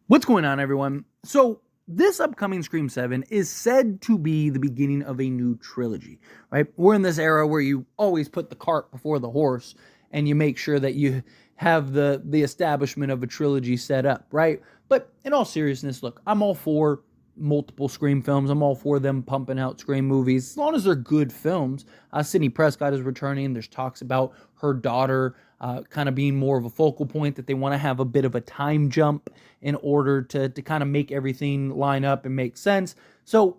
What's going on, everyone? So, this upcoming Scream 7 is said to be the beginning of a new trilogy, right? We're in this era where you always put the cart before the horse and you make sure that you have the establishment of a trilogy set up, right? But in all seriousness, look, I'm all for multiple Scream films. I'm all for them pumping out Scream movies as long as they're good films. Sidney Prescott is returning. There's talks about her daughter kind of being more of a focal point, that they want to have a bit of a time jump in order to kind of make everything line up and make sense. So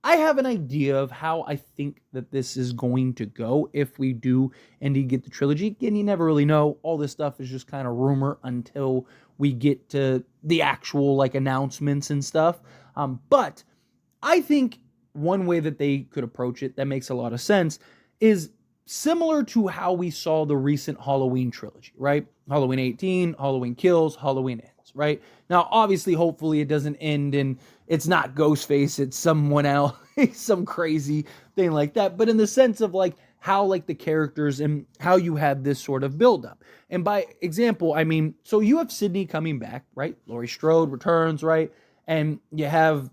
I have an idea of how I think that this is going to go if we do indeed get the trilogy. Again, you never really know. All this stuff is just kind of rumor until we get to the actual like announcements and stuff. But I think one way that they could approach it that makes a lot of sense is similar to how we saw the recent Halloween trilogy, right? Halloween 18, Halloween Kills, Halloween Ends, right? Now, obviously, hopefully it doesn't end and it's not Ghostface, it's someone else, some crazy thing like that. But in the sense of like how like the characters and how you have this sort of buildup. And by example, I mean, so you have Sydney coming back, right? Laurie Strode returns, right? And you have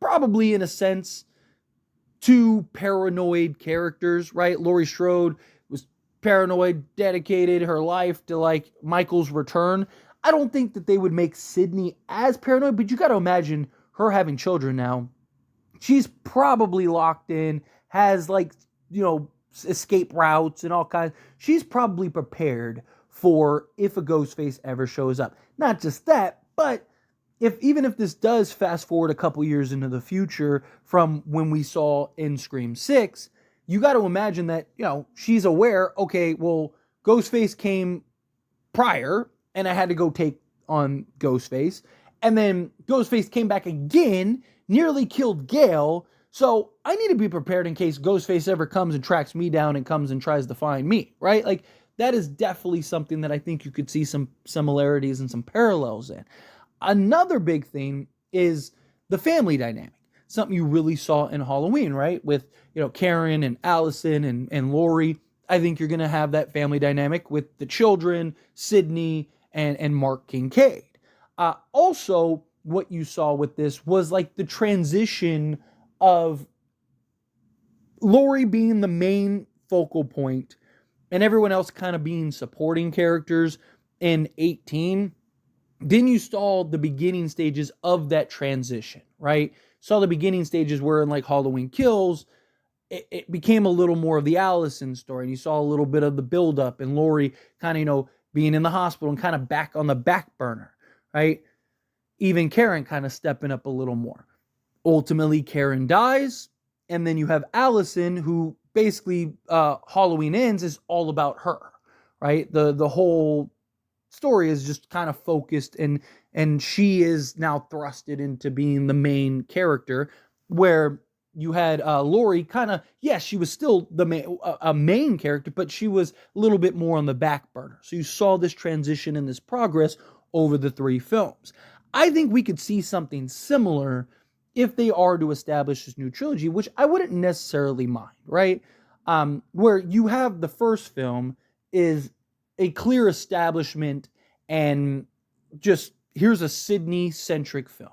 probably in a sense two paranoid characters, right? Laurie Strode was paranoid, dedicated her life to like Michael's return. I don't think that they would make Sydney as paranoid, but you got to imagine her having children now. She's probably locked in, has like, escape routes and all kinds. She's probably prepared for if a Ghostface ever shows up. Not just that, but even if this does fast forward a couple years into the future from when we saw in Scream 6, you got to imagine that, she's aware, okay, well, Ghostface came prior and I had to go take on Ghostface. And then Ghostface came back again, nearly killed Gail. So I need to be prepared in case Ghostface ever comes and tracks me down and comes and tries to find me, right? Like, that is definitely something that I think you could see some similarities and some parallels in. Another big thing is the family dynamic. Something you really saw in Halloween, right? With, Karen and Allison and Laurie. I think you're going to have that family dynamic with the children, Sydney and Mark Kincaid. Also, what you saw with this was like the transition of Laurie being the main focal point and everyone else kind of being supporting characters in 18. Then you saw the beginning stages of that transition, right? Saw the beginning stages where in like Halloween Kills, it became a little more of the Allison story. And you saw a little bit of the buildup and Laurie kind of, being in the hospital and kind of back on the back burner, right? Even Karen kind of stepping up a little more. Ultimately, Karen dies. And then you have Allison, who basically Halloween Ends is all about her, right? The whole story is just kind of focused and she is now thrusted into being the main character, where you had Laurie kind of, yes, she was still a main character, but she was a little bit more on the back burner. So you saw this transition and this progress over the three films. I think we could see something similar if they are to establish this new trilogy, which I wouldn't necessarily mind, right? Where you have the first film is a clear establishment and just here's a Sydney-centric film,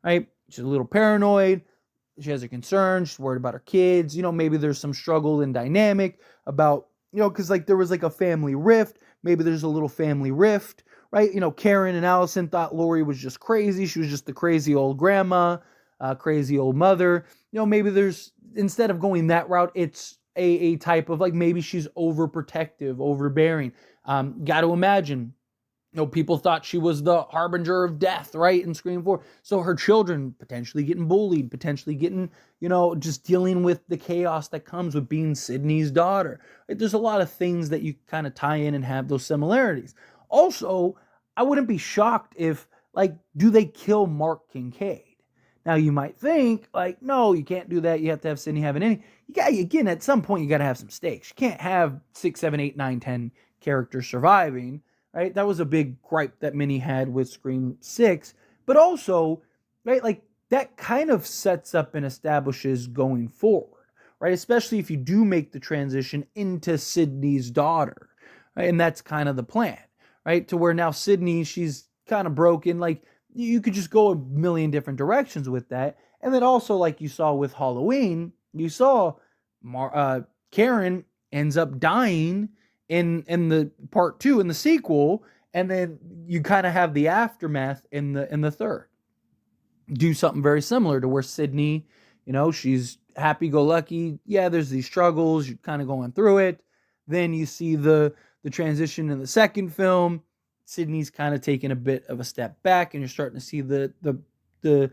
right? She's a little paranoid. She has a concern. She's worried about her kids. Maybe there's some struggle and dynamic about, because like there was like a family rift. Maybe there's a little family rift, right? Karen and Allison thought Laurie was just crazy. She was just the crazy old grandma, crazy old mother. Maybe there's, instead of going that route, it's a type of like maybe she's overprotective, overbearing. Got to imagine, people thought she was the harbinger of death, right, in Scream 4. So her children potentially getting bullied, potentially getting, just dealing with the chaos that comes with being Sydney's daughter. Right? There's a lot of things that you kind of tie in and have those similarities. Also, I wouldn't be shocked if, like, do they kill Mark Kincaid? Now, you might think, like, no, you can't do that. You have to have Sydney have an ending. Again, at some point, you got to have some stakes. You can't have 6, 7, 8, 9, 10 characters surviving. Right? That was a big gripe that many had with Scream 6. But also, right, like that kind of sets up and establishes going forward, right? Especially if you do make the transition into Sydney's daughter, right? And that's kind of the plan, right? To where now Sydney, she's kind of broken. Like you could just go a million different directions with that. And then also, like you saw with Halloween, you saw Karen ends up dying in the part two in the sequel, and then you kind of have the aftermath in the third. Do something very similar to where Sydney, she's happy go lucky. Yeah, there's these struggles, you're kind of going through it. Then you see the transition in the second film. Sydney's kind of taking a bit of a step back, and you're starting to see the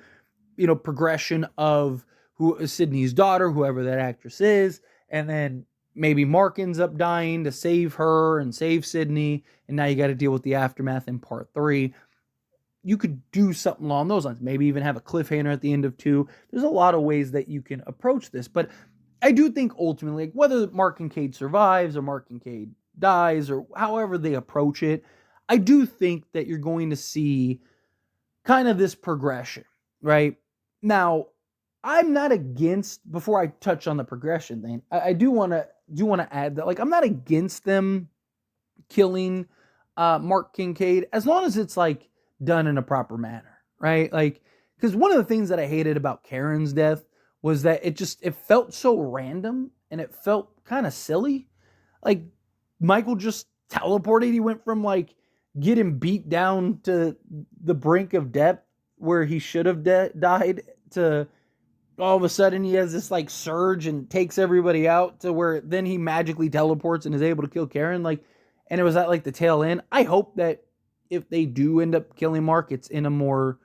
progression of who is Sydney's daughter, whoever that actress is, and then maybe Mark ends up dying to save her and save Sydney, and now you got to deal with the aftermath in part three. You could do something along those lines. Maybe even have a cliffhanger at the end of two. There's a lot of ways that you can approach this, but I do think ultimately, like, whether Mark Kincaid survives or Mark Kincaid dies or however they approach it, I do think that you're going to see kind of this progression, right? Now, I'm not against, before I touch on the progression thing, I do want to add that, like, I'm not against them killing Mark Kincaid as long as it's like done in a proper manner, right? Like, because one of the things that I hated about Karen's death was that it felt so random and it felt kind of silly. Like, Michael just teleported. He went from like getting beat down to the brink of death where he should have died to all of a sudden he has this like surge and takes everybody out to where then he magically teleports and is able to kill Karen. Like, and it was at like the tail end. I hope that if they do end up killing Mark, it's in a more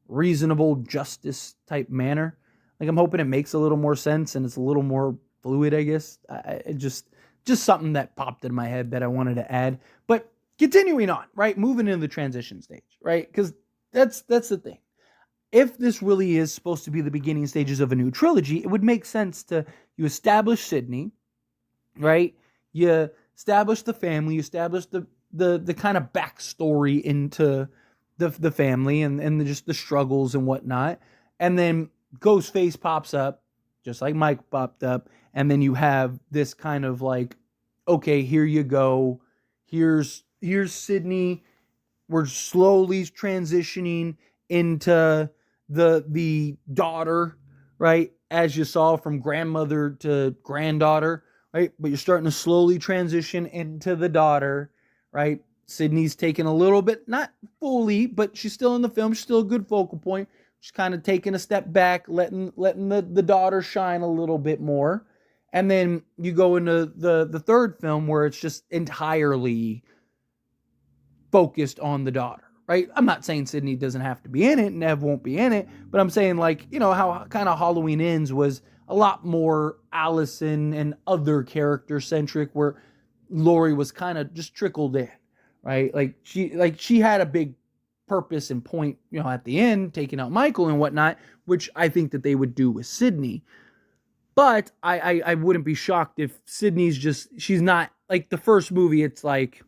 reasonable justice type manner. Like, I'm hoping it makes a little more sense and it's a little more fluid, I guess. It just something that popped in my head that I wanted to add. But continuing on, right? Moving into the transition stage, right? Because that's the thing. If this really is supposed to be the beginning stages of a new trilogy, it would make sense to you establish Sydney, right? You establish the family, you establish the kind of backstory into the family and just the struggles and whatnot. And then Ghostface pops up, just like Mike popped up. And then you have this kind of like, okay, here you go. Here's Sydney. We're slowly transitioning into the daughter, right? As you saw from grandmother to granddaughter, right? But you're starting to slowly transition into the daughter, right? Sydney's taking a little bit, not fully, but she's still in the film. She's still a good focal point. She's kind of taking a step back, letting the daughter shine a little bit more. And then you go into the third film where it's just entirely focused on the daughter, right? I'm not saying Sydney doesn't have to be in it, Nev won't be in it, but I'm saying, like, how kind of Halloween Ends was a lot more Allison and other character centric, where Laurie was kind of just trickled in, right? Like she had a big purpose and point, at the end, taking out Michael and whatnot, which I think that they would do with Sydney. But I wouldn't be shocked if she's not, like, the first movie, it's like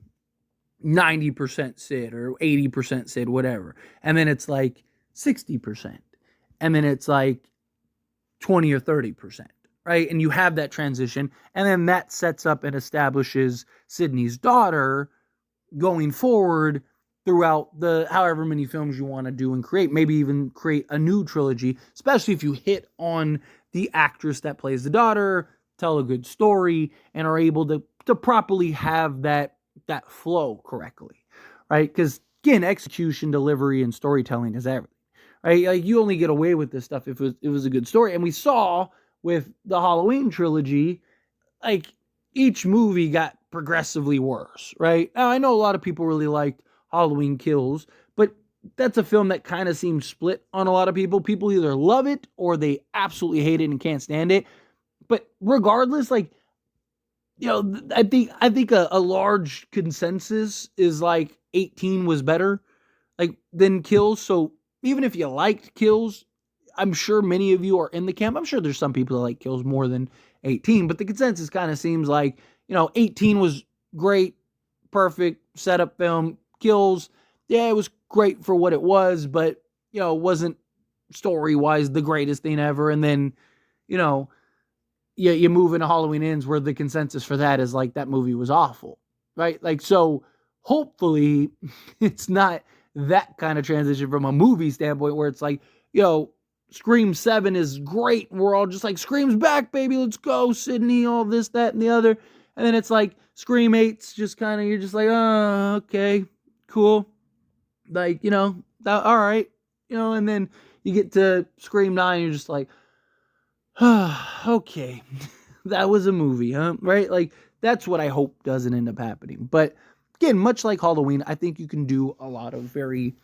90% Sid or 80% Sid, whatever. And then it's like 60%. And then it's like 20 or 30%, right? And you have that transition. And then that sets up and establishes Sydney's daughter going forward throughout the however many films you want to do and create. Maybe even create a new trilogy, especially if you hit on the actress that plays the daughter, tell a good story, and are able to properly have that flow correctly, right? Because again, execution, delivery, and storytelling is everything, right? Like, you only get away with this stuff if it was a good story. And we saw with the Halloween trilogy, like, each movie got progressively worse, right? Now, I know a lot of people really liked Halloween Kills, but that's a film that kind of seems split on a lot of people. People either love it or they absolutely hate it and can't stand it. But regardless, like, I think a large consensus is like 18 was better, like, than Kills. So even if you liked Kills, I'm sure many of you are in the camp. I'm sure there's some people that like Kills more than 18, but the consensus kind of seems like, 18 was great, perfect setup film. Kills, yeah, it was great for what it was, but it wasn't story-wise the greatest thing ever. And then, you move into Halloween Ends, where the consensus for that is like that movie was awful, right? Like, so hopefully it's not that kind of transition from a movie standpoint where it's like, Scream 7 is great. We're all just like, Scream's back, baby. Let's go, Sydney, all this, that, and the other. And then it's like, Scream 8's just kind of, you're just like, oh, okay, cool. Like, all right. And then you get to Scream 9, you're just like, okay, that was a movie, huh? Right? Like, that's what I hope doesn't end up happening. But again, much like Halloween, I think you can do a lot of very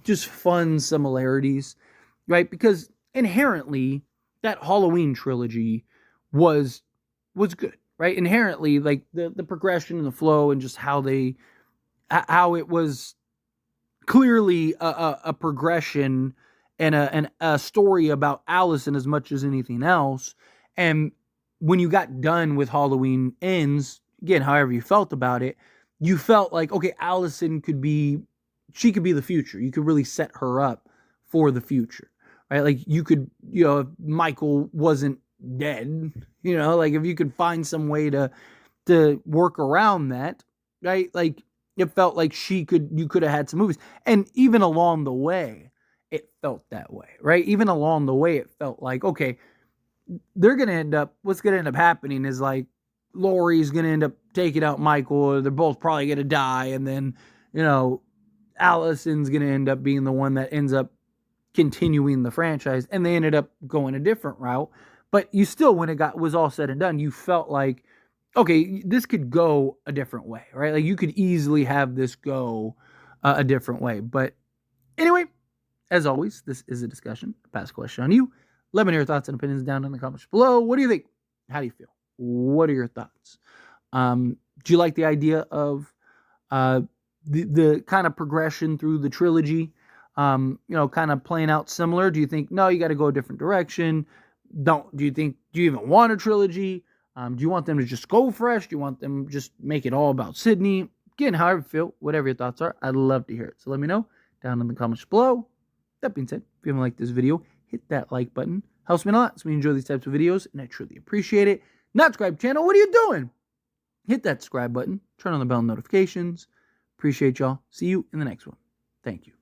just fun similarities, right? Because inherently, that Halloween trilogy was good, right? Inherently, like the progression and the flow and just how it was clearly a progression and a story about Allison as much as anything else. And when you got done with Halloween Ends, again, however you felt about it, you felt like, okay, Allison could be the future. You could really set her up for the future, right? Like you could, if Michael wasn't dead, like if you could find some way to work around that, right? Like it felt like you could have had some movies. And even along the way, it felt that way, right? Even along the way, it felt like, okay, what's going to end up happening is like, Laurie's going to end up taking out Michael, or they're both probably going to die. And then, Allison's going to end up being the one that ends up continuing the franchise. And they ended up going a different route. But you still, when it was all said and done, you felt like, okay, this could go a different way, right? Like you could easily have this go a different way. But anyway, as always, this is a discussion, a past question on you. Let me know your thoughts and opinions down in the comments below. What do you think? How do you feel? What are your thoughts? Do you like the idea of the kind of progression through the trilogy? Kind of playing out similar? Do you think, no, you got to go a different direction? Do you even want a trilogy? Do you want them to just go fresh? Do you want them just make it all about Sydney? Again, however you feel, whatever your thoughts are, I'd love to hear it. So let me know down in the comments below. That being said, if you haven't liked this video, hit that like button. Helps me a lot. So we enjoy these types of videos, and I truly appreciate it. Not subscribe channel, what are you doing? Hit that subscribe button. Turn on the bell notifications. Appreciate y'all. See you in the next one. Thank you.